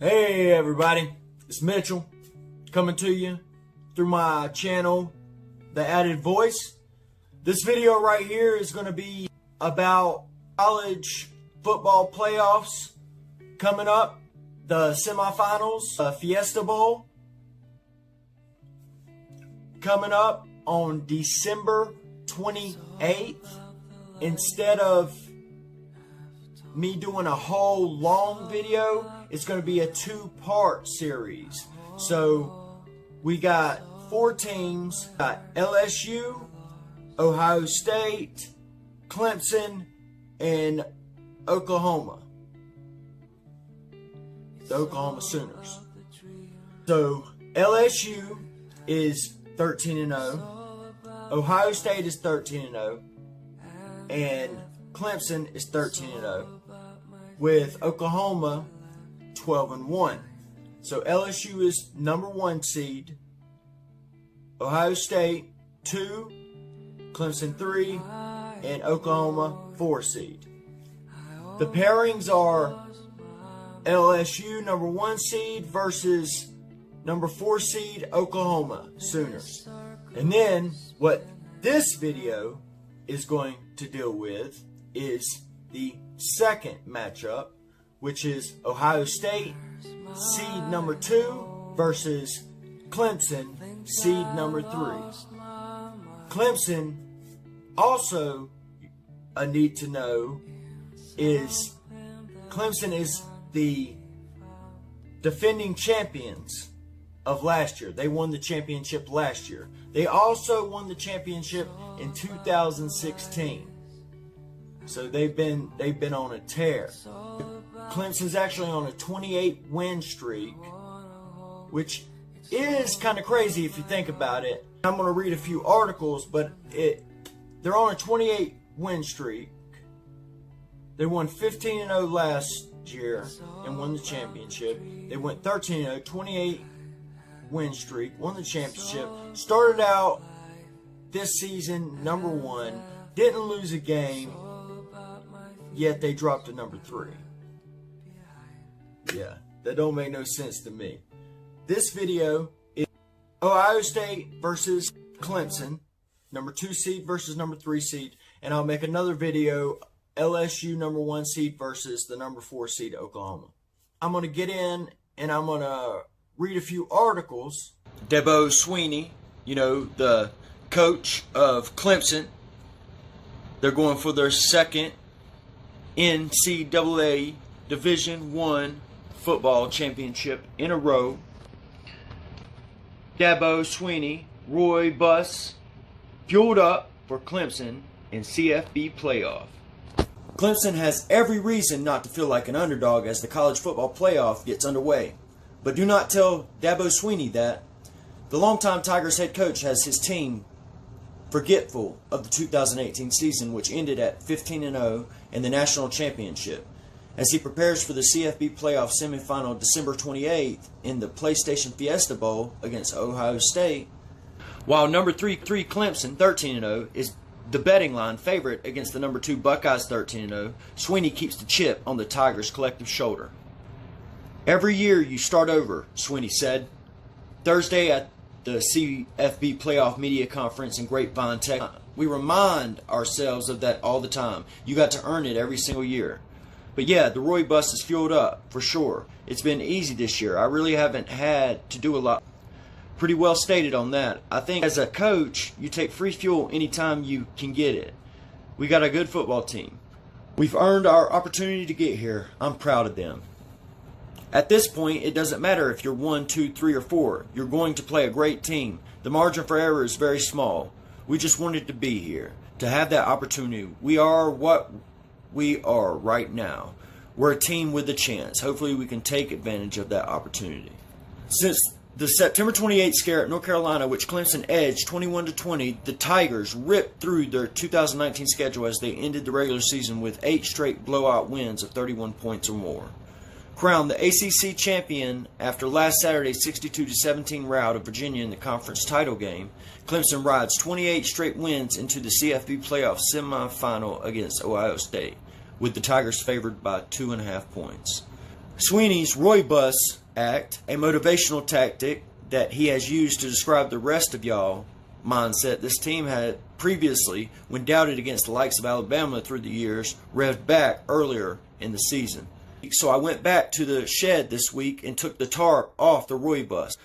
Hey everybody, it's Mitchell coming to you through my channel, The Added Voice. This video right here is going to be about college football playoffs coming up, the semifinals, Fiesta Bowl, coming up on December 28th. Instead of me doing a whole long video, it's going to be a two-part series. So we got 4 teams. Got LSU, Ohio State, Clemson, and Oklahoma. The Oklahoma Sooners. So LSU is 13-0. Ohio State is 13-0. And Clemson is 13-0. With Oklahoma 12-1. So LSU is number 1 seed. Ohio State 2, Clemson 3, and Oklahoma 4 seed. The pairings are LSU number 1 seed versus number 4 seed Oklahoma Sooners. And then what this video is going to deal with is the second matchup, which is Ohio State seed number 2 versus Clemson seed number 3. Clemson, also a need to know, is Clemson is the defending champions of last year. They won the championship last year. They also won the championship in 2016. So they've been on a tear. Clemson's actually on a 28-win streak, which is kind of crazy if you think about it. I'm going to read a few articles, but they're on a 28-win streak. They won 15-0 last year and won the championship. They went 13-0, 28-win streak, won the championship. Started out this season number 1, didn't lose a game, yet they dropped to number 3. Yeah, that don't make no sense to me. This video is Ohio State versus Clemson, number 2 seed versus number 3 seed, and I'll make another video, LSU number 1 seed versus the number 4 seed Oklahoma. I'm going to get in and I'm going to read a few articles. Dabo Swinney, the coach of Clemson, they're going for their second NCAA Division I football championship in a row. Dabo Swinney, Roy Bus, fueled up for Clemson in CFB playoff. Clemson has every reason not to feel like an underdog as the college football playoff gets underway. But do not tell Dabo Swinney that. The longtime Tigers head coach has his team forgetful of the 2018 season, which ended at 15-0 in the national championship, as he prepares for the CFB playoff semifinal December 28th in the PlayStation Fiesta Bowl against Ohio State. While number 3 Clemson 13-0 is the betting line favorite against the number 2 Buckeyes 13-0, Swinney keeps the chip on the Tigers' collective shoulder. Every year you start over, Swinney said. Thursday at the CFB Playoff Media Conference in Grapevine, Texas. We remind ourselves of that all the time. You got to earn it every single year. But yeah, the Roy Bus is fueled up, for sure. It's been easy this year. I really haven't had to do a lot. Pretty well stated on that. I think as a coach, you take free fuel anytime you can get it. We got a good football team. We've earned our opportunity to get here. I'm proud of them. At this point, it doesn't matter if you're 1, 2, 3, or 4. You're going to play a great team. The margin for error is very small. We just wanted to be here, to have that opportunity. We are what we are right now. We're a team with a chance. Hopefully we can take advantage of that opportunity. Since the September 28th scare at North Carolina, which Clemson edged 21-20, the Tigers ripped through their 2019 schedule as they ended the regular season with 8 straight blowout wins of 31 points or more. Crowned the ACC champion after last Saturday's 62-17 rout of Virginia in the conference title game, Clemson rides 28 straight wins into the CFB playoff semifinal against Ohio State, with the Tigers favored by 2.5 points. Sweeney's Roy Bus Act, a motivational tactic that he has used to describe the rest of y'all mindset this team had previously, when doubted against the likes of Alabama through the years, revved back earlier in the season. So I went back to the shed this week and took the tarp off the Roy Bus.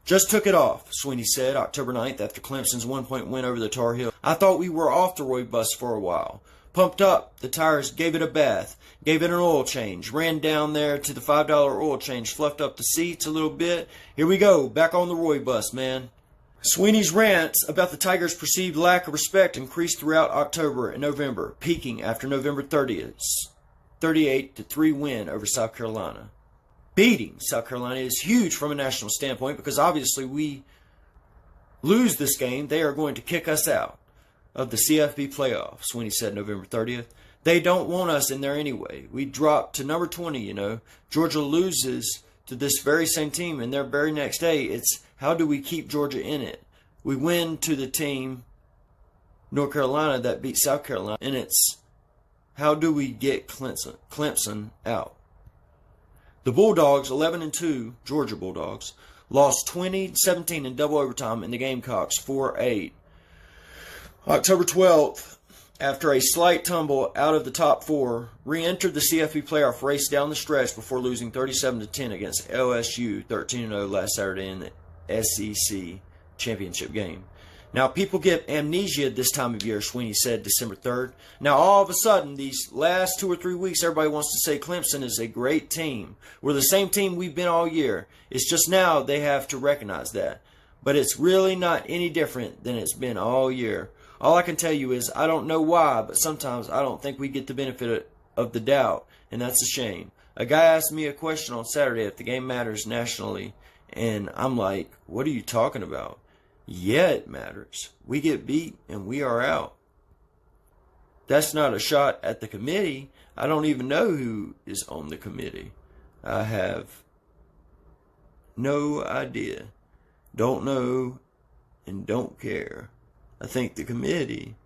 Just took it off, Sweeney said October 9th after Clemson's 1-point win over the Tar Heels. I thought we were off the Roy Bus for a while. Pumped up the tires, gave it a bath, gave it an oil change, ran down there to the $5 oil change, fluffed up the seats a little bit. Here we go, back on the Roy Bus, man. Sweeney's rants about the Tigers' perceived lack of respect increased throughout October and November, peaking after November 30th's 38-3 win over South Carolina. Beating South Carolina is huge from a national standpoint because obviously we lose this game, they are going to kick us out of the CFB playoff, Sweeney said November 30th. They don't want us in there anyway. We dropped to number 20, you know. Georgia loses to this very same team, and their very next day, it's how do we keep Georgia in it? We win to the team, North Carolina, that beat South Carolina, and it's how do we get Clemson out? The Bulldogs, 11-2, Georgia Bulldogs, lost 20-17 in double overtime, and the Gamecocks 4-8. October 12th, after a slight tumble out of the top four, re-entered the CFP playoff race down the stretch before losing 37-10 against LSU, 13-0 last Saturday in the SEC championship game. Now, people get amnesia this time of year, Sweeney said December 3rd. Now, all of a sudden, these last 2 or 3 weeks, everybody wants to say Clemson is a great team. We're the same team we've been all year. It's just now they have to recognize that. But it's really not any different than it's been all year. All I can tell you is I don't know why, but sometimes I don't think we get the benefit of the doubt, and that's a shame. A guy asked me a question on Saturday if the game matters nationally, and I'm like, what are you talking about? Yeah, it matters. We get beat and we are out. That's not a shot at the committee. I don't even know who is on the committee. I have no idea. Don't know and don't care. I think the committee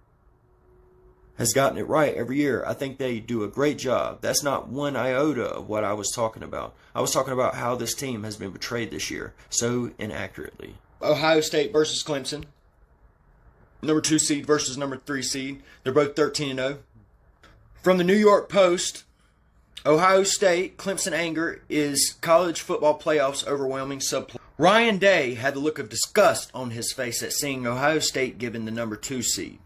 has gotten it right every year. I think they do a great job. That's not one iota of what I was talking about. I was talking about how this team has been betrayed this year so inaccurately. Ohio State versus Clemson. Number 2 seed versus number 3 seed. They're both 13-0. From the New York Post, Ohio State, Clemson anger is college football playoffs overwhelming subplot. Ryan Day had the look of disgust on his face at seeing Ohio State given the number 2 seed.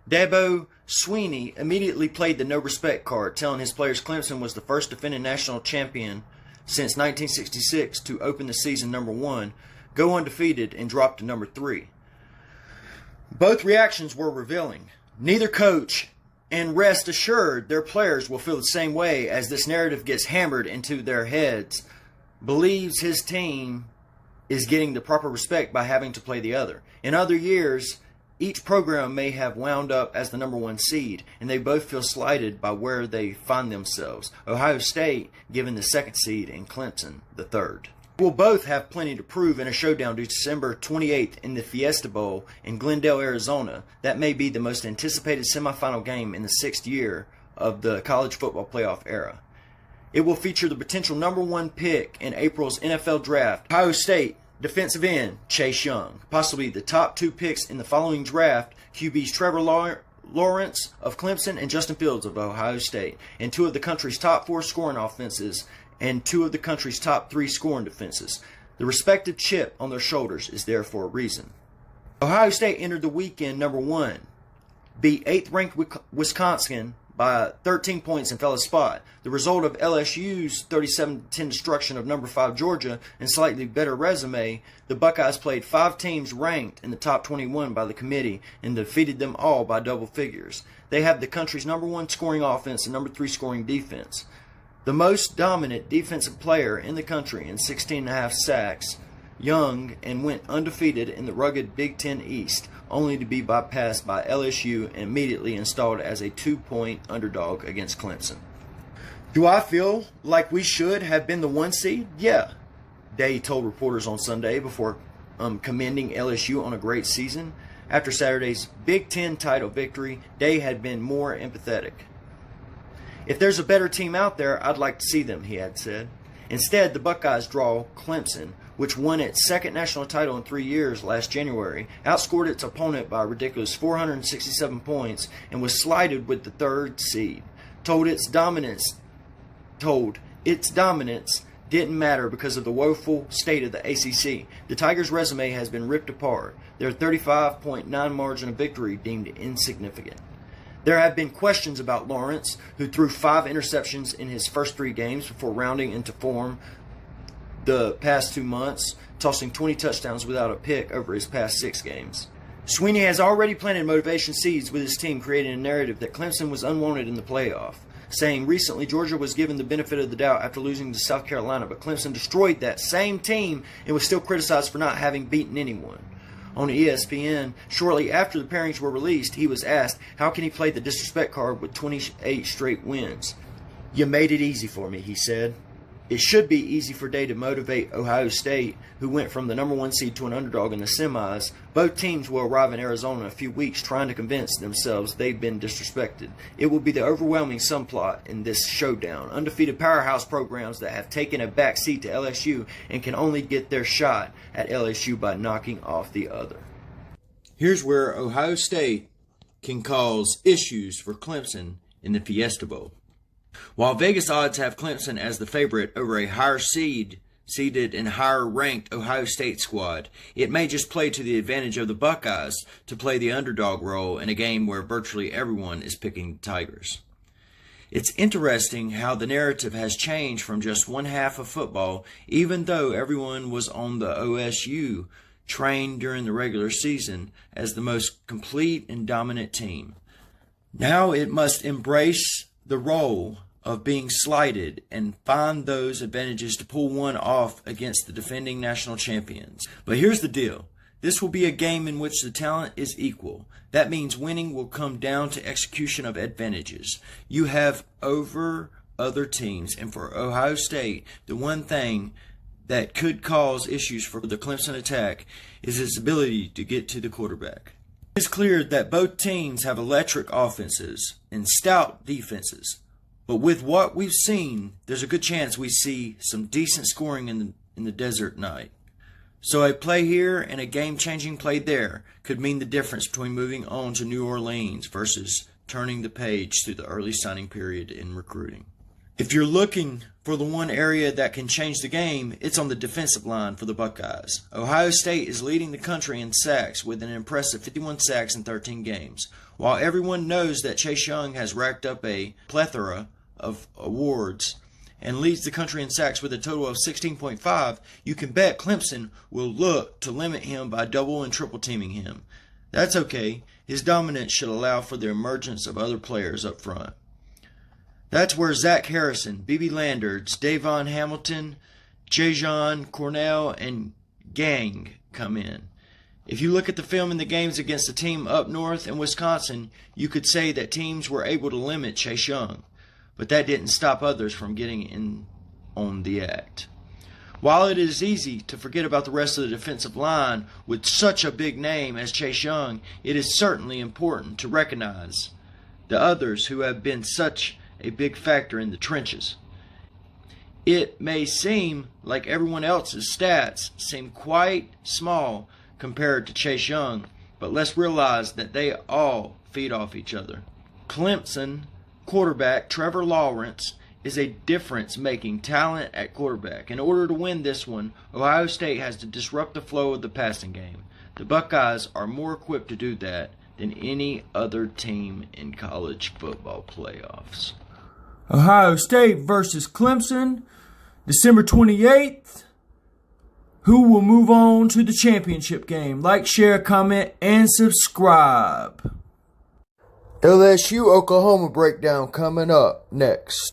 Dabo Sweeney immediately played the no respect card, telling his players Clemson was the first defending national champion since 1966 to open the season number 1, go undefeated, and drop to number 3. Both reactions were revealing. Neither coach, and rest assured their players will feel the same way as this narrative gets hammered into their heads, believes his team is getting the proper respect by having to play the other. In other years, each program may have wound up as the number 1 seed, and they both feel slighted by where they find themselves. Ohio State given the 2nd seed and Clemson the 3rd. Will both have plenty to prove in a showdown due December 28th in the Fiesta Bowl in Glendale, Arizona. That may be the most anticipated semifinal game in the 6th year of the college football playoff era. It will feature the potential number 1 pick in April's NFL draft, Ohio State defensive end Chase Young. Possibly the top 2 picks in the following draft, QBs Trevor Lawrence of Clemson and Justin Fields of Ohio State, and 2 of the country's top 4 scoring offenses and 2 of the country's top 3 scoring defenses. The respective chip on their shoulders is there for a reason. Ohio State entered the weekend number 1, beat 8th-ranked Wisconsin by 13 points and fell a spot. The result of LSU's 37-10 destruction of number 5 Georgia and slightly better resume, the Buckeyes played 5 teams ranked in the top 21 by the committee and defeated them all by double figures. They have the country's number 1 scoring offense and number 3 scoring defense. The most dominant defensive player in the country in 16.5 sacks, Young, and went undefeated in the rugged Big Ten East, only to be bypassed by LSU and immediately installed as a 2-point underdog against Clemson. Do I feel like we should have been the 1 seed? Yeah, Day told reporters on Sunday before commending LSU on a great season. After Saturday's Big Ten title victory, Day had been more empathetic. If there's a better team out there, I'd like to see them, he had said. Instead, the Buckeyes draw Clemson, which won its second national title in 3 years last January, outscored its opponent by a ridiculous 467 points, and was slighted with the third seed. Told its dominance didn't matter because of the woeful state of the ACC. The Tigers' resume has been ripped apart. Their 35.9 margin of victory deemed insignificant. There have been questions about Lawrence, who threw 5 interceptions in his first 3 games before rounding into form the past 2 months, tossing 20 touchdowns without a pick over his past 6 games. Sweeney has already planted motivation seeds with his team, creating a narrative that Clemson was unwanted in the playoff, saying recently Georgia was given the benefit of the doubt after losing to South Carolina, but Clemson destroyed that same team and was still criticized for not having beaten anyone. On ESPN, shortly after the pairings were released, he was asked, how can he play the disrespect card with 28 straight wins? You made it easy for me, he said. It should be easy for Day to motivate Ohio State, who went from the number 1 seed to an underdog in the semis. Both teams will arrive in Arizona in a few weeks trying to convince themselves they've been disrespected. It will be the overwhelming subplot in this showdown. Undefeated powerhouse programs that have taken a back seat to LSU and can only get their shot at LSU by knocking off the other. Here's where Ohio State can cause issues for Clemson in the Fiesta Bowl. While Vegas odds have Clemson as the favorite over a higher seeded and higher ranked Ohio State squad, it may just play to the advantage of the Buckeyes to play the underdog role in a game where virtually everyone is picking the Tigers. It's interesting how the narrative has changed from just one half of football, even though everyone was on the OSU train during the regular season as the most complete and dominant team. Now it must embrace the role of being slighted and find those advantages to pull one off against the defending national champions. But here's the deal. This will be a game in which the talent is equal. That means winning will come down to execution of advantages you have over other teams. And for Ohio State, the one thing that could cause issues for the Clemson attack is its ability to get to the quarterback. It's clear that both teams have electric offenses and stout defenses. But with what we've seen, there's a good chance we see some decent scoring in the desert night. So a play here and a game-changing play there could mean the difference between moving on to New Orleans versus turning the page through the early signing period in recruiting. If you're looking for the one area that can change the game, it's on the defensive line for the Buckeyes. Ohio State is leading the country in sacks with an impressive 51 sacks in 13 games. While everyone knows that Chase Young has racked up a plethora of awards and leads the country in sacks with a total of 16.5, you can bet Clemson will look to limit him by double and triple teaming him. That's okay. His dominance should allow for the emergence of other players up front. That's where Zach Harrison, B.B. Landards, Davon Hamilton, Jajon Cornell, and Gang come in. If you look at the film in the games against the team up north in Wisconsin, you could say that teams were able to limit Chase Young. But that didn't stop others from getting in on the act. While it is easy to forget about the rest of the defensive line with such a big name as Chase Young, it is certainly important to recognize the others who have been such a big factor in the trenches. It may seem like everyone else's stats seem quite small compared to Chase Young, but let's realize that they all feed off each other. Clemson quarterback Trevor Lawrence is a difference-making talent at quarterback. In order to win this one, Ohio State has to disrupt the flow of the passing game. The Buckeyes are more equipped to do that than any other team in college football playoffs. Ohio State versus Clemson, December 28th. Who will move on to the championship game? Like, share, comment, and subscribe. LSU Oklahoma breakdown coming up next.